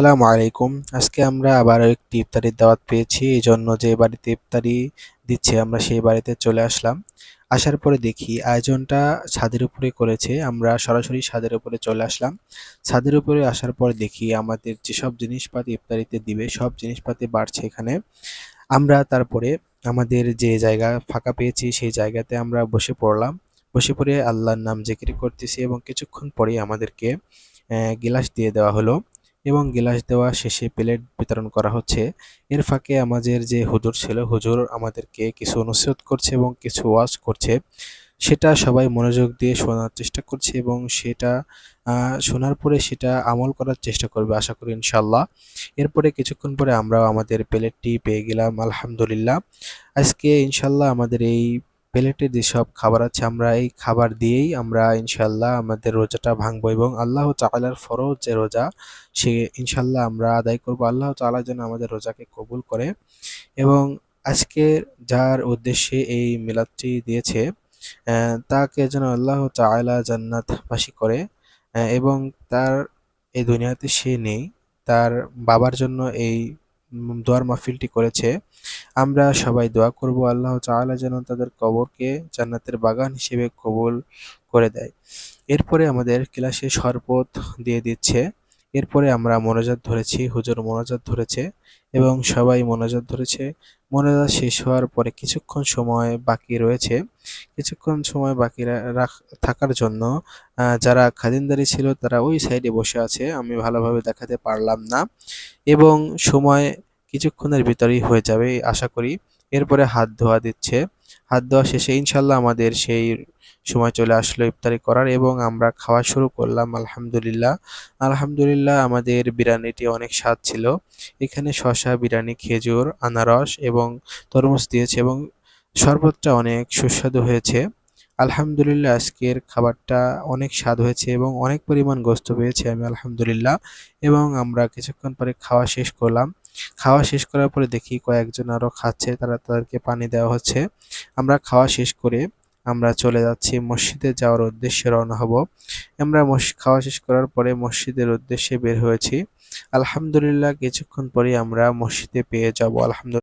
আসসালামু আলাইকুম। আজকে আমরা আবারও একটি ইফতারির দাওয়াত পেয়েছি। এজন্য যে বাড়িতে ইফতারি দিচ্ছে আমরা সেই বাড়িতে চলে আসলাম। আসার পরে দেখি আয়োজনটা ছাদের উপরে করেছে। আমরা সরাসরি ছাদের উপরে চলে আসলাম। ছাদের উপরে আসার পর দেখি আমাদের যেসব জিনিসপাতি ইফতারিতে দিবে সব জিনিসপাতি বাড়ছে এখানে। আমরা তারপরে আমাদের যে জায়গা ফাঁকা পেয়েছি সেই জায়গাতে আমরা বসে পড়লাম। বসে পড়ে আল্লাহর নাম জিকির করতেছি এবং কিছুক্ষণ পরেই আমাদেরকে গিলাস দিয়ে দেওয়া হলো এবং গিলাস দেওয়া শেষে প্লেট বিতরণ করা হচ্ছে। এর ফাঁকে আমাদের যে হুজুর ছিল, হুজুর আমাদেরকে কিছু নসিহত করছে এবং কিছু ওয়াজ করছে। সেটা সবাই মনোযোগ দিয়ে শোনার চেষ্টা করছে এবং সেটা শোনার পরে সেটা আমল করার চেষ্টা করবে আশা করি ইনশাআল্লাহ। এরপরে কিছুক্ষণ পরে আমরাও আমাদের প্লেটটি পেয়ে গেলাম আলহামদুলিল্লাহ। আজকে ইনশাআল্লাহ আমাদের এই প্লেটে যেসব খাবার আছে আমরা এই খাবার দিয়েই আমরা ইনশাআল্লাহ আমাদের রোজাটা ভাঙবো এবং আল্লাহ তাআলার ফরজ যে রোজা সে ইনশাআল্লাহ আমরা আদায় করব। আল্লাহ তাআলা যেন আমাদের রোজাকে কবুল করে এবং আজকে যার উদ্দেশ্যে এই মিলাদটি দিয়েছে তাকে যেন আল্লাহ তাআলা জান্নাতবাসী করে এবং তার এই দুনিয়াতে সে নেই। তার বাবার জন্য এই দোয়ার মাহফিলটি করেছে। আমরা সবাই দোয়া করব আল্লাহ তাআলা যেন তাদের কবরকে জান্নাতের বাগান হিসেবে কবুল করে দেয়। এরপরে আমাদের ক্লাসে শরবত দিয়ে দিচ্ছে। এরপরে আমরা মোনাজাত ধরেছি, হুজুর মোনাজাত ধরেছে এবং সবাই মোনাজাত ধরেছে। মোনাজাত শেষ হওয়ার পরে কিছুক্ষণ সময় বাকি রয়েছে। কিছুক্ষণ সময় বাকি থাকার জন্য যারা খাদিমদারি ছিল তারা ওই সাইডে বসে আছে। আমি ভালোভাবে দেখাতে পারলাম না এবং সময় কিছুক্ষণের ভিতরেই হয়ে যাবে আশা করি। এরপরে হাত ধোয়া দিচ্ছে। হাত ধোয়া শেষে ইনশাআল্লাহ আমাদের সেই সময় চলে আসলো ইফতারি করার এবং আমরা খাওয়া শুরু করলাম আলহামদুলিল্লাহ। আলহামদুলিল্লাহ আমাদের বিরিয়ানিটি অনেক স্বাদ ছিল। এখানে শসা, বিরিয়ানি, খেজুর, আনারস এবং তরমুজ দিয়েছে এবং শরবতটা অনেক সুস্বাদু হয়েছে। আলহামদুলিল্লাহ আজকের খাবারটা অনেক স্বাদ হয়েছে এবং অনেক পরিমাণ গোস্ত পেয়েছি আমি আলহামদুলিল্লাহ এবং আমরা কিছুক্ষণ পরে খাওয়া শেষ করলাম। খাওয়া শেষ করার পরে দেখি কয়েকজন আরো খাচ্ছে, তাদেরকে পানি দেওয়া হচ্ছে। আমরা খাওয়া শেষ করে আমরা চলে যাচ্ছি মসজিদে যাওয়ার উদ্দেশ্যে রওনা হব। আমরা খাওয়া শেষ করার পরে মসজিদের উদ্দেশ্যে বের হয়েছি। আলহামদুলিল্লাহ কিছুক্ষণ পরেই আমরা মসজিদে পেয়ে যাব আলহামদুলিল্লাহ।